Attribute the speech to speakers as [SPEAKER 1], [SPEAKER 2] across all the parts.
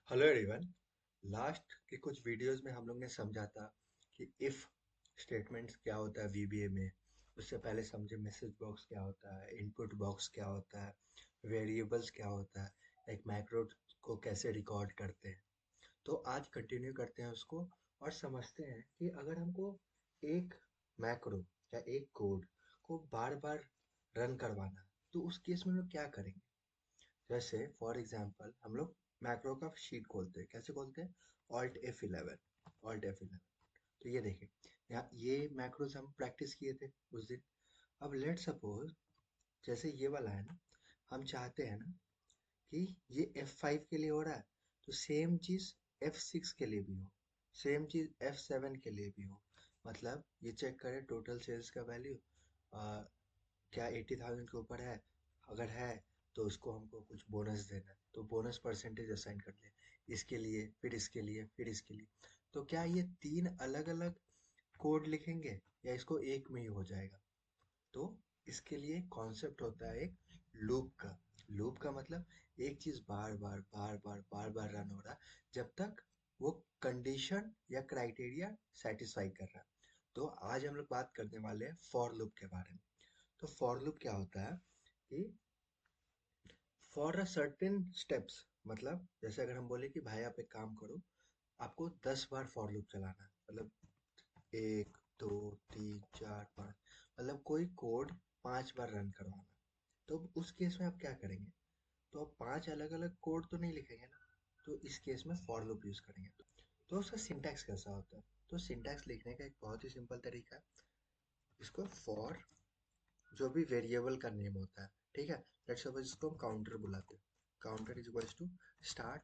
[SPEAKER 1] Hello everyone. Last के कुछ videos में हम लोग ने समझा था कि इफ स्टेटमेंट्स क्या होता है वीबीए में। उससे पहले समझे मैसेज बॉक्स क्या होता है, इनपुट बॉक्स क्या होता है, वेरिएबल्स क्या होता है, एक मैक्रो को कैसे रिकॉर्ड करते हैं। तो आज कंटिन्यू करते हैं उसको और समझते हैं कि अगर हमको एक मैक्रो या एक कोड को बार बार रन करवाना है, तो उस केस में हम लोग क्या करेंगे। जैसे फॉर एग्जांपल हम लोग मैक्रो का शीट खोलते हैं। कैसे खोलते हैं? Alt F11। तो ये देखिए, यहाँ ये मैक्रोज हम प्रैक्टिस किए थे उस दिन। अब लेट सपोज जैसे ये वाला है ना, हम चाहते हैं ना कि ये F5 के लिए हो रहा है, तो सेम चीज F6 के लिए भी हो, सेम चीज F7 के लिए भी हो। मतलब ये चेक करें टोटल सेल्स का वैल्यू क्या 80,000 के ऊपर है। अगर है तो उसको हमको कुछ बोनस देना है, तो बोनस परसेंटेज असाइन कर ले, इसके लिए फिर इसके लिए फिर इसके लिए। तो क्या ये तीन अलग अलग कोड लिखेंगे या इसको एक में ही हो जाएगा? तो इसके लिए कॉन्सेप्ट होता है एक लूप का। लूप का मतलब एक चीज बार बार बार बार बार बार रन हो रहा है जब तक वो कंडीशन या क्राइटेरिया सेटिस्फाई कर रहा है। तो आज हम लोग बात करने वाले हैं फॉर लूप के बारे में। तो फॉर लूप क्या होता है कि फॉर अ सर्टेन स्टेप्स, मतलब जैसे अगर हम बोले कि भाई आप एक काम करो, आपको 10 बार फॉर लूप चलाना है, मतलब 1 2 3 4 5, मतलब कोई कोड 5 बार रन करवाना है। तो उस केस में आप क्या करेंगे? तो आप पांच अलग अलग कोड तो नहीं लिखेंगे ना, तो इस केस में फॉर लूप यूज करेंगे। तो उसका सिंटैक्स कैसा होता है? तो सिंटैक्स लिखने का एक बहुत ही सिंपल तरीका है। इसको फॉर जो भी वेरिएबल का नेम होता है, ठीक है। लेट्स सपोज इसको हम काउंटर बुलाते हैं। Counter is equals to start.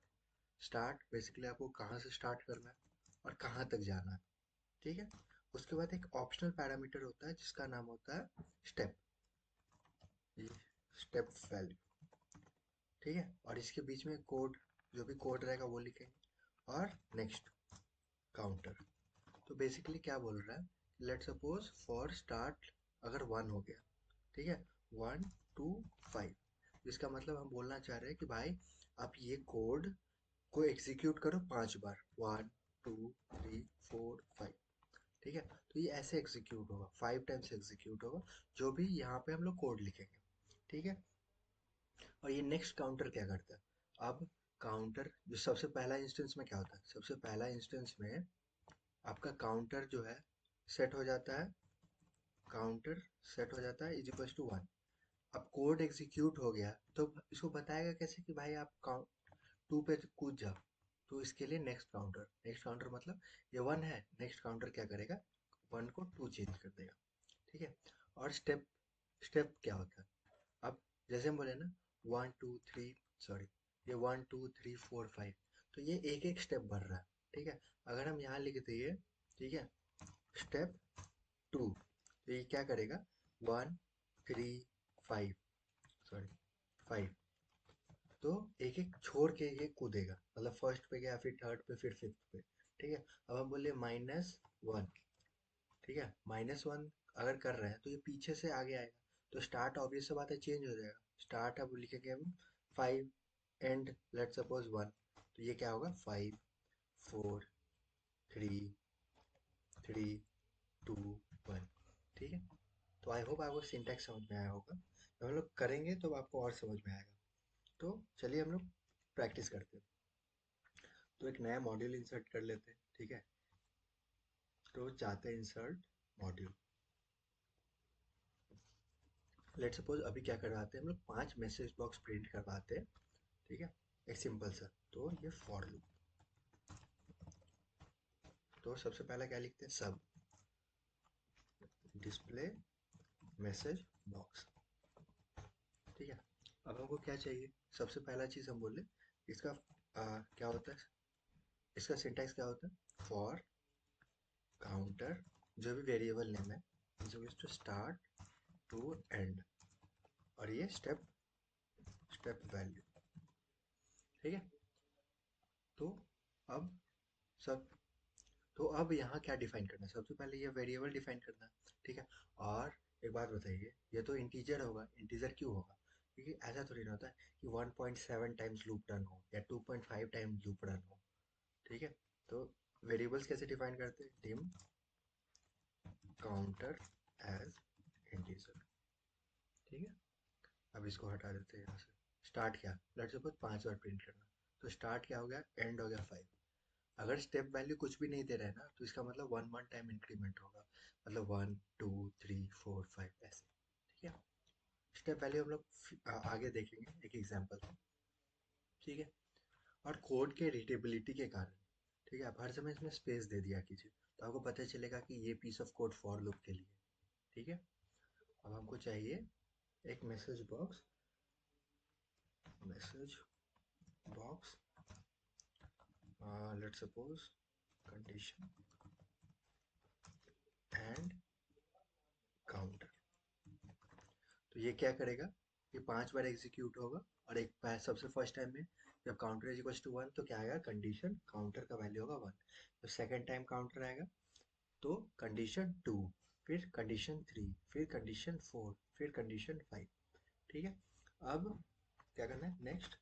[SPEAKER 1] Start basically आपको कहाँ से स्टार्ट करना है और कहाँ तक जाना है, ठीक है। उसके बाद एक ऑप्शनल पैरामीटर होता है जिसका नाम होता है स्टेप, स्टेप वैल्यू, ठीक है। और इसके बीच में कोड, जो भी कोड रहेगा वो लिखेंगे, और नेक्स्ट काउंटर। तो बेसिकली क्या बोल रहा है, लेट सपोज फॉर स्टार्ट अगर 1 हो गया, ठीक है, 1 2 5, इसका मतलब हम बोलना चाह रहे हैं कि भाई आप ये कोड को एग्जीक्यूट करो 5 बार, 1 2 3 4 5, ठीक है। तो ये ऐसे एग्जीक्यूट होगा, 5 टाइम्स एग्जीक्यूट होगा, जो भी यहाँ पे हम लोग कोड लिखेंगे, ठीक है। और ये नेक्स्ट काउंटर क्या करता है? अब काउंटर जो सबसे पहला इंस्टेंस में क्या होता है, सबसे पहला इंस्टेंस में आपका काउंटर जो है सेट हो जाता है, काउंटर सेट हो जाता है इज इक्वल टू 1। अब कोड एग्जीक्यूट हो गया तो इसको बताएगा कैसे कि भाई आप टू पे कूद जाओ। तो इसके लिए नेक्स्ट काउंटर मतलब ये 1 है, नेक्स्ट काउंटर क्या करेगा, 1 को 2 चेंज कर देगा, ठीक है। और स्टेप, स्टेप क्या होता है? अब जैसे हम बोले ना 1 2 3, सॉरी, ये 1 2 3 4 5, तो ये एक एक स्टेप बढ़ रहा है, ठीक है। अगर हम यहाँ लिख दिए, ठीक है, स्टेप 2, तो ये क्या करेगा, 1 3 5, सॉरी 5, तो एक एक छोड़ के ये कूदेगा, मतलब फर्स्ट पे गया फिर थर्ड पे फिर फिफ्थ पे, ठीक है। अब हम बोले -1, ठीक है, -1 अगर कर रहे हैं तो ये पीछे से आगे आएगा, तो स्टार्ट ऑब्वियस सी बात है चेंज हो जाएगा। स्टार्ट अब लिखेंगे हम 5, एंड लेट सपोज 1, तो ये क्या होगा, 5 4 3 2 1, ठीक है। तो आई होप आपको सिंटैक्स समझ में आया होगा। जब हम लोग करेंगे तो आपको और समझ में आएगा। तो चलिए हम लोग प्रैक्टिस करते हैं। तो एक नया मॉड्यूल इंसर्ट कर लेते हैं, ठीक है। तो जाते हैं इंसर्ट मॉड्यूल। लेट सपोज अभी क्या करवाते हैं हम लोग, 5 मैसेज बॉक्स प्रिंट करवाते हैं, ठीक है, एक सिंपल सा। तो ये फॉर लूप। तो सबसे पहला क्या लिखते हैं, सब डिस्प्ले मैसेज बॉक्स, ठीक है। अब हमको क्या चाहिए, सबसे पहला चीज हम बोले इसका क्या होता है, इसका सिंटैक्स क्या होता है, फॉर काउंटर जो भी वेरिएबल नेम है जो टू स्टार्ट टू एंड, और ये स्टेप, स्टेप वैल्यू, ठीक है। तो अब सब, तो अब यहाँ क्या डिफाइन करना है, सबसे पहले ये वेरिएबल डिफाइन करना है, ठीक है। और एक बात बताइए, ये तो इंटीजर होगा, इंटीजर क्यों होगा, क्योंकि ऐसा थोड़ी ना होता है कि 1.7 टाइम्स लूप रन हो या 2.5 टाइम्स लूप रन हो। ठीक है, तो वेरिएबल्स कैसे डिफाइन करते हैं? Dim counter as integer. ठीक है, अब इसको हटा देते हैं यहाँ से। स्टार्ट क्या, लेट्स सपोज 5 बार प्रिंट करना, तो स्टार्ट क्या हो गया, एंड हो गया 5। अगर स्टेप वैल्यू कुछ भी नहीं दे रहा है ना, तो इसका मतलब 1 1 टाइम इंक्रीमेंट होगा, मतलब 1 2 3 4 5 ऐसे। ठीक है, स्टेप वैल्यू हम लोग आगे देखेंगे एक एग्जांपल से। ठीक है, और कोड के रीडेबिलिटी के कारण, ठीक है, आप हर समय इसमें स्पेस दे दिया कीजिए, तो आपको पता चलेगा कि ये piece of code for loop के लिए। ठीक है, अब हमको चाहिए एक message box let's suppose condition and counter. तो ये क्या करेगा, ये 5 बार एग्जीक्यूट होगा, और एक सबसे फर्स्ट टाइम में जब काउंटर इज इक्वल टू 1 तो क्या आएगा, कंडीशन काउंटर का वैल्यू होगा 1। तो सेकेंड टाइम काउंटर आएगा तो कंडीशन 2, फिर कंडीशन 3, फिर कंडीशन 4, फिर कंडीशन 5। ठीक है, अब क्या करना है, नेक्स्ट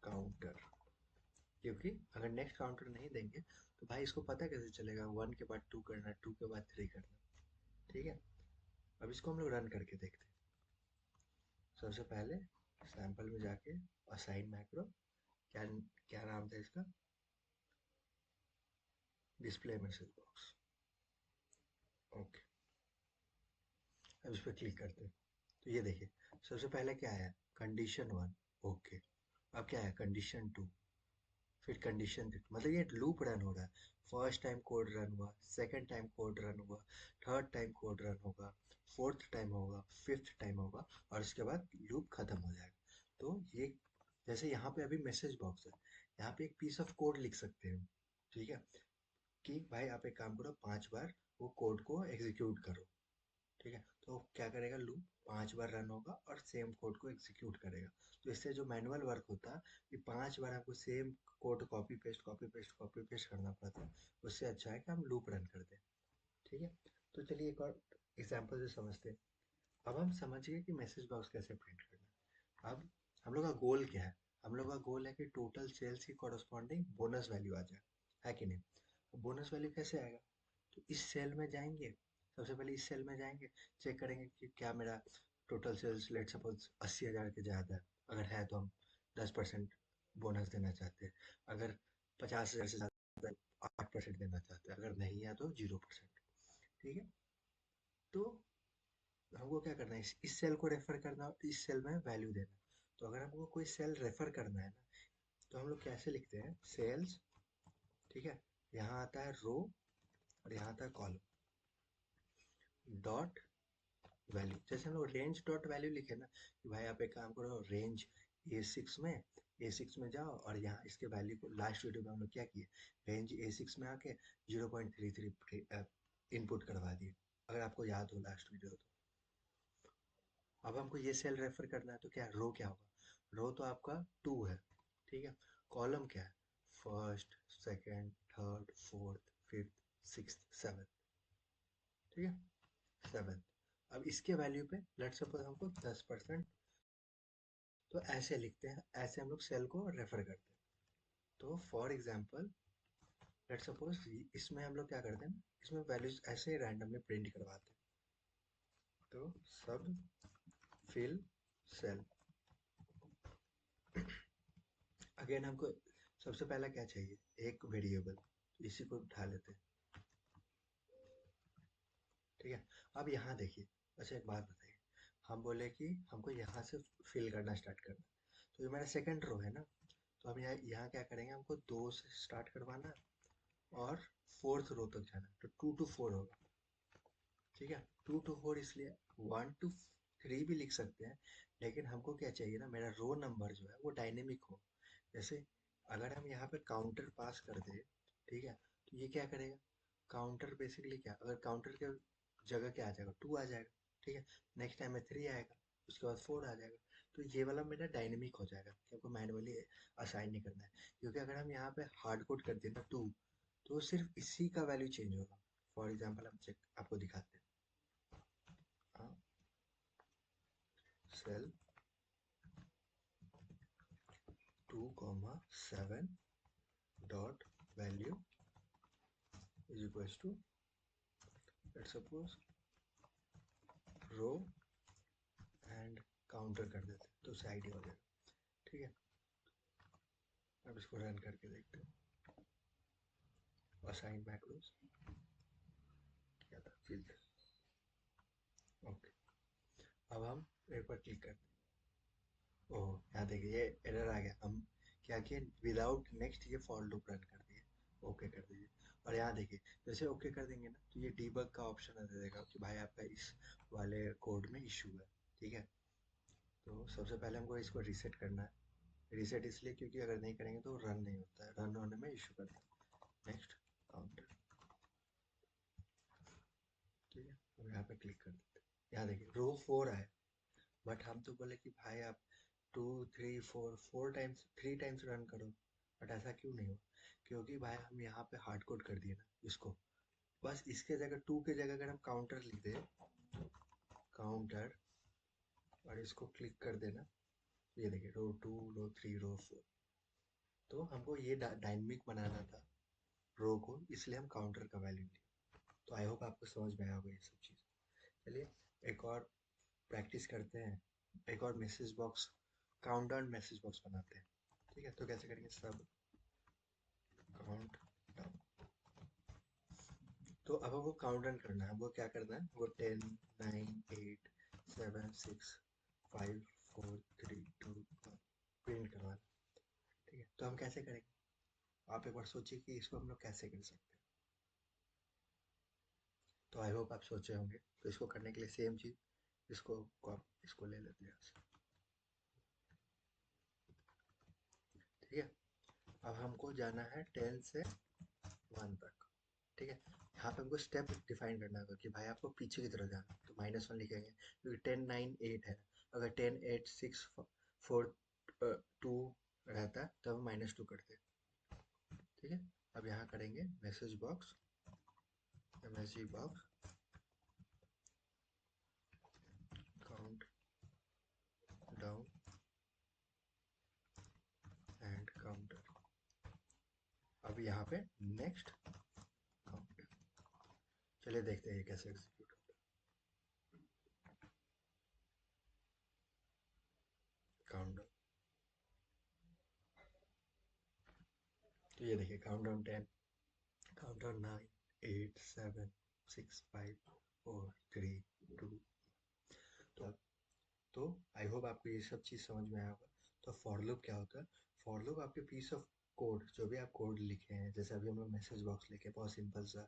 [SPEAKER 1] काउंटर, क्योंकि अगर नेक्स्ट काउंटर नहीं देंगे तो भाई इसको पता कैसे चलेगा 1 के बाद 2 करना, 2 के बाद 3 करना। ठीक है, अब इसको हम लोग रन करके देखते हैं। सबसे पहले सैंपल में जाके असाइन मैक्रो, क्या क्या नाम था इसका, डिस्प्ले मैसेज बॉक्स। ओके, अब इस पर क्लिक करते हैं, तो ये देखिए सबसे पहले क्या आया, कंडीशन 1। ओके, अब क्या है, कंडीशन 2, फिर कंडीशन 3, मतलब ये लूप रन हो रहा है। फर्स्ट टाइम कोड रन हुआ, सेकंड टाइम कोड रन हुआ, थर्ड टाइम कोड रन होगा, फोर्थ टाइम होगा, फिफ्थ टाइम होगा, और उसके बाद लूप खत्म हो जाएगा। तो ये जैसे यहाँ पे अभी मैसेज बॉक्स है, यहाँ पे एक पीस ऑफ कोड लिख सकते हैं। ठीक है, कि भाई आप एक काम करो, 5 बार वो कोड को एग्जीक्यूट करो। ठीक है, तो क्या करेगा, लूप 5 बार रन होगा और सेम कोड को एग्जीक्यूट करेगा। तो इससे जो मैनुअल वर्क होता कि 5 बार आपको same code copy paste copy paste copy paste करना पड़ता है, उससे अच्छा है कि हम लूप रन कर दें। ठीक है, तो चलिए एक और एग्जांपल से समझते हैं। अब हम समझ गए कि मैसेज बॉक्स कैसे प्रिंट करना है। अब हम लोग का गोल क्या है, हम लोग का गोल है कि टोटल सेल्स की कॉरस्पॉन्डिंग बोनस वैल्यू आ जाए, है कि नहीं। बोनस वैल्यू कैसे आएगा, तो इस सेल में जाएंगे, सबसे पहले इस सेल में जाएंगे, चेक करेंगे कि क्या मेरा टोटल सेल्स लेट सपोज 80,000 के ज़्यादा है। अगर है तो हम 10% बोनस देना चाहते हैं, अगर 50,000 से ज़्यादा 8% देना चाहते हैं, अगर नहीं है तो 0%। ठीक है, तो हमको क्या करना है, इस सेल को रेफर करना और इस सेल में वैल्यू देना। तो अगर हमको कोई सेल रेफर करना है ना, तो हम लोग कैसे लिखते हैं, सेल्स, ठीक है, यहाँ आता है रो और यहाँ आता है कॉलम, डॉट वैल्यू। जैसे हम लोग रेंज डॉट वैल्यू लिखे ना, कि भाई आप एक काम करो, रेंज ए सिक्स में जाओ, और यहाँ इसके वैल्यू को लास्ट वीडियो में हम लोग क्या किए, रेंज ए सिक्स में आके 0.33 इनपुट करवा दिए, अगर आपको याद हो लास्ट वीडियो तो। अब हमको ये सेल रेफर करना है, तो क्या रो क्या होगा, रो तो आपका 2 है। ठीक है, कॉलम क्या है, first second third fourth fifth six seven. ठीक है, 7। अब इसके वैल्यू पे लेट्स सपोज हमको 10%, तो ऐसे लिखते हैं, ऐसे हम लोग सेल को रेफर करते हैं। तो फॉर एग्जांपल लेट्स सपोज इसमें हम लोग क्या करते हैं, इसमें वैल्यूज ऐसे रैंडमली प्रिंट करवाते हैं। तो सब फिल सेल, अगेन हमको सबसे पहला क्या चाहिए, एक वेरिएबल, इसी को उठा लेते हैं। ठीक है, अब यहाँ देखिए, अच्छा एक बात बताइए, हम बोले कि हमको यहाँ से फिल करना स्टार्ट करना, तो ये मेरा सेकंड रो है ना, तो हम यहाँ यहाँ क्या करेंगे, हमको 2 से स्टार्ट करवाना है और फोर्थ रो तक जाना है, तो 2 to 4 होगा। ठीक है, 2 to 4 इसलिए 1 to 3 भी लिख सकते हैं, लेकिन हमको क्या चाहिए ना, मेरा रो नंबर जो है वो डायनेमिक हो। जैसे अगर हम यहाँ पे काउंटर पास कर दे, ठीक है, तो ये क्या करेगा, काउंटर बेसिकली क्या, अगर काउंटर के जगह क्या आ जाएगा, 2 आ जाएगा। ठीक है, नेक्स्ट टाइम में 3 आएगा, उसके बाद 4 आ जाएगा। तो ये वाला मेरा डायनेमिक हो जाएगा, कि आपको मैनुअली असाइन नहीं करना है, क्योंकि अगर हम यहाँ पे हार्ड कोड कर दें ना 2, तो सिर्फ इसी का वैल्यू चेंज होगा। फॉर एग्जाम्पल हम चेक आपको दिखाते हैं, cell 2,7 dot value is equals to, let's suppose, row and counter कर देते तो उससे आइडिया हो जाएगा। ठीक है, अब इसको रन करके देखते हैं। असाइन मैक्रोस क्या था, फिल्टर। ओके, अब हम एक बार क्लिक करते हैं। ओह, यहाँ देखिए ये एरर आ गया। हम क्या किए, विदाउट नेक्स्ट ये फॉर लूप रन कर दिए। ओके कर दीजिए, और यहाँ देखिए जैसे ओके कर देंगे ना तो ये डीबग का ऑप्शन दे देगा कि भाई आपका इस वाले कोड में इशू है। ठीक है, तो सबसे पहले हमको इसको रीसेट करना है। रीसेट इसलिए क्योंकि अगर नहीं करेंगे तो रन नहीं होता है, रन होने में इशू करता है। Next counter. ठीक है, अब यहाँ पे क्लिक कर देते हैं। यहाँ देखिए रो 4 है, बट हम तो बोले कि भाई आप 2 3 4 4 टाइम्स 3 टाइम्स रन करो, बट ऐसा क्यों नहीं हुआ? क्योंकि भाई हम यहाँ पे हार्ड कोड कर दिए ना इसको। बस इसके जगह 2 के जगह अगर हम काउंटर लिख दे, काउंटर, और इसको क्लिक कर देना, ये देखिए रो 2 रो 3 रो 4। तो हमको ये डायनेमिक बनाना था रो को, इसलिए हम काउंटर का वैल्यू लिया। तो आई होप आपको समझ में आया होगा ये सब चीज़। चलिए एक और प्रैक्टिस करते हैं, एक और message box, countdown message box बनाते हैं। ठीक है, तो कैसे करेंगे, सब काउंट डाउन। तो अब हमको काउंट डाउन करना है। वो क्या करना है, वो 10 9 8 7 6 5 4 3 2 1 प्रिंट करवाना। ठीक है, तो हम कैसे करेंगे, आप एक बार सोचिए कि इसको हम लोग कैसे कर सकते हैं। तो आई होप आप सोचे होंगे। तो इसको करने के लिए सेम चीज़, इसको ले लेते हैं। ठीक है, अब हमको जाना है 10 से 1 तक। ठीक है, यहाँ पे हमको स्टेप डिफाइन करना होगा कि भाई आपको पीछे की तरफ जाना है, तो -1 लिखेंगे क्योंकि 10 9 8 है। अगर 10 8 6 4 2 रहता तो हम -2 करते। ठीक है, अब यहाँ करेंगे message box, message box count down and counter. अब यहाँ पे नेक्स्ट काउंटर। चलिए देखते हैं ये कैसे एग्जीक्यूट होता है। काउंट डाउन, तो ये देखिए काउंट डाउन 10, काउंट डाउन 9 8 7 6 5 4 3 2। तो तो आई होप आपको ये सब चीज़ समझ में आया होगा। तो फॉर लूप क्या होता है, फॉर लूप आपके पीस ऑफ कोड, जो भी आप कोड लिखे हैं, जैसे अभी हम लोग मैसेज बॉक्स लिखे, बहुत सिंपल सा।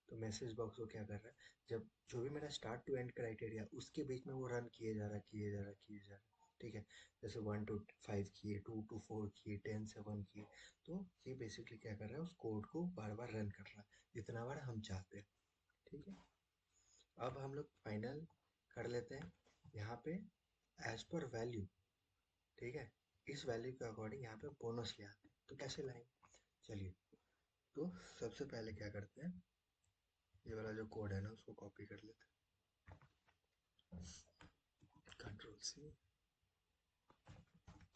[SPEAKER 1] तो मैसेज बॉक्स को क्या कर रहा है, जब जो भी मेरा स्टार्ट टू एंड क्राइटेरिया उसके बीच में वो रन किए जा रहा है, किए जा रहा है, किए जा रहा है। ठीक है, जैसे 1 to 5 किए, 2 to 4 किए, 10 से 1 किए। तो ये बेसिकली क्या कर रहा है, उस कोड को बार बार रन कर रहा है जितना बार हम चाहते हैं। ठीक है, अब हम लोग फाइनल कर लेते हैं यहाँ पे एज पर वैल्यू। ठीक है, इस वैल्यू के अकॉर्डिंग यहाँ पे बोनस ले आते हैं। तो कैसे लाएंगे, चलिए। तो सबसे पहले क्या करते हैं, ये वाला जो कोड है ना उसको कॉपी कर लेते हैं, कंट्रोल सी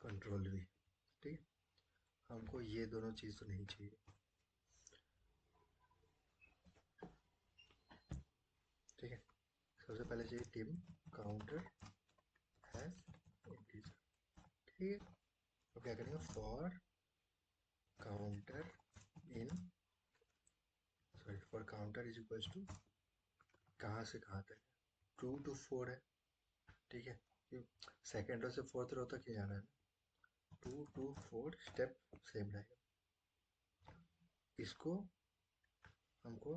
[SPEAKER 1] कंट्रोल वी। ठीक है, हमको ये दोनों चीज़ तो नहीं चाहिए। ठीक है, सबसे पहले चाहिए टीम काउंटर हैज इंटीजर। ठीक है, तो क्या करेंगे, for counter in, sorry, for counter is equals to, कहाँ से कहाँ तक, 2 to 4 है। ठीक है, सेकेंड रो से फोर्थ रो तक ही जाना है ना, 2 to 4 स्टेप सेम रहेगा। इसको हमको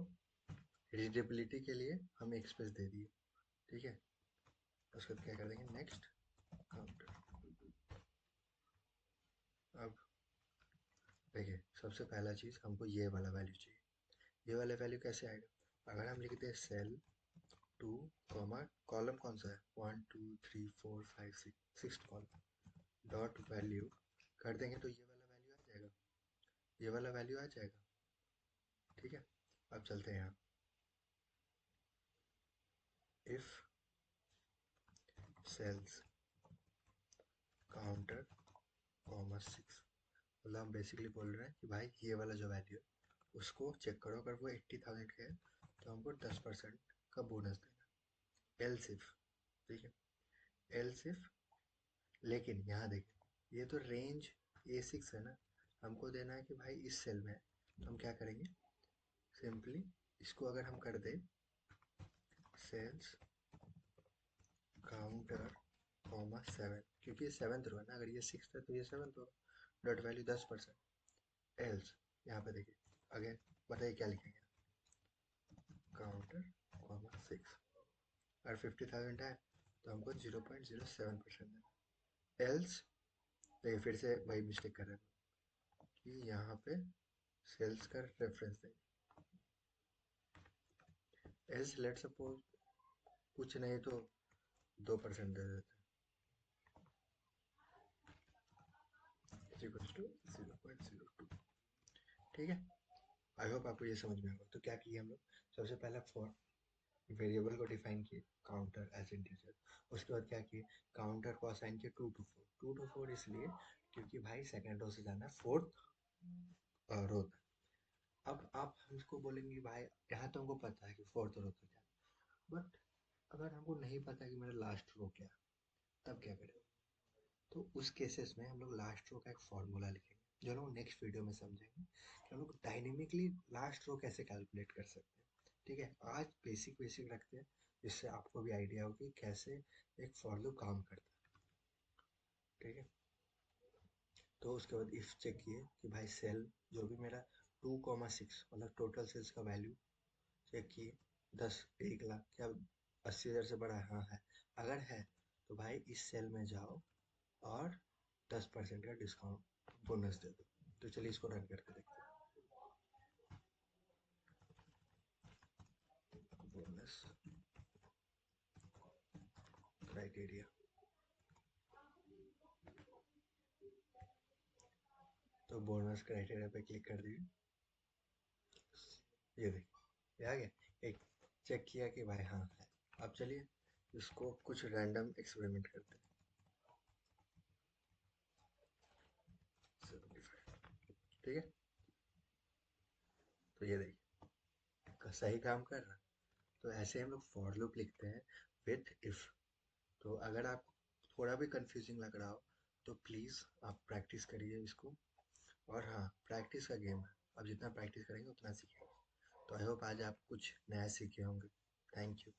[SPEAKER 1] रीडेबिलिटी के लिए हम एक स्पेस दे दिए। ठीक है, उसके बाद क्या कर देंगे, नेक्स्ट काउंटर। अब देखिए सबसे पहला चीज़ हमको ये वाला वैल्यू चाहिए। ये वाला वैल्यू कैसे आएगा, अगर हम लिखते हैं सेल 2 कॉमा, कॉलम कौन सा है, 1 2 3 4 5 6, सिक्स कॉलम, डॉट वैल्यू कर देंगे तो ये वाला वैल्यू आ जाएगा, ये वाला वैल्यू आ जाएगा। ठीक है, अब चलते हैं यहाँ, इफ सेल्स काउंटर कॉमा 6, मतलब हम बेसिकली बोल रहे हैं कि भाई ये वाला जो वैल्यू है उसको चेक करो, अगर वो 80,000 का है तो हमको 10% का बोनस देना। एल सिर्फ, ठीक है, एल सिर्फ। लेकिन यहाँ देखिए, ये तो रेंज A6 है ना, हमको देना है कि भाई इस सेल में है, तो हम क्या करेंगे, सिंपली इसको अगर हम कर दे सेल्स काउंटर कॉमा 7, क्योंकि ये 7th रो है ना, अगर ये 6th है तो ये 7th होगा, डॉट वैल्यू 10%। एल्स यहाँ पे देखिए अगेन, बताइए क्या लिखेंगे, काउंटर कॉमा 6, और 50,000 है तो हमको 0.07% देना। एल्स देखिए फिर से वही मिस्टेक कर रहे हैं कि यहाँ पे सेल्स का रेफरेंस देंगे। एल्स लेट सपोज कुछ नहीं तो 2% दे देते हैं, इक्वल्स टू 0.02। ठीक है, आई होप आपको ये समझ में आएगा। तो क्या किए हम लोग, सबसे पहले फॉर वेरिएबल को डिफाइन किए काउंटर एज इंटीजर, उसके बाद क्या किए, काउंटर को असाइन किए 2 to 4 इसलिए क्योंकि भाई सेकेंड रो से जाना है फोर्थ रो तक। अब आप हमको बोलेंगे भाई यहाँ तो हमको पता है कि फोर्थ रो तक जाना, बट अगर हमको नहीं पता कि मेरा लास्ट रो क्या, तब क्या करें। तो उस केसेस में हम लोग लास्ट रो का एक फॉर्मूला लिखेंगे, जो हम लोग नेक्स्ट वीडियो में समझेंगे कि हम लोग डायनेमिकली लास्ट रो कैसे कैलकुलेट कर सकते हैं। ठीक है, आज बेसिक बेसिक रखते हैं, जिससे आपको भी आइडिया हो कि कैसे एक फॉर लूप काम करता है। ठीक है, तो उसके बाद इफ चेक किए कि भाई सेल जो भी मेरा 2,6 मतलब टोटल सेल्स का वैल्यू चेक किए, 1 लाख क्या 80,000 से बड़ा, हाँ है, अगर है तो भाई इस सेल में जाओ और 10% का डिस्काउंट बोनस दे दो। तो चलिए इसको रन करके देखते हैं, बोनस क्राइटेरिया। तो बोनस क्राइटेरिया पे क्लिक कर दिए, ये देखिए ये आ गया, एक चेक किया कि भाई हाँ है। अब चलिए इसको कुछ रैंडम एक्सपेरिमेंट करते हैं। 75, ठीक है, तो ये देखिए सही काम कर रहा है। तो ऐसे हम लोग फॉर लूप लिखते हैं विथ इफ। तो अगर आप थोड़ा भी कंफ्यूजिंग लग रहा हो तो प्लीज़ आप प्रैक्टिस करिए इसको। और हाँ, प्रैक्टिस का गेम है, आप जितना प्रैक्टिस करेंगे उतना सीखेंगे। तो आई होप आज आप कुछ नया सीखे होंगे। Thank you.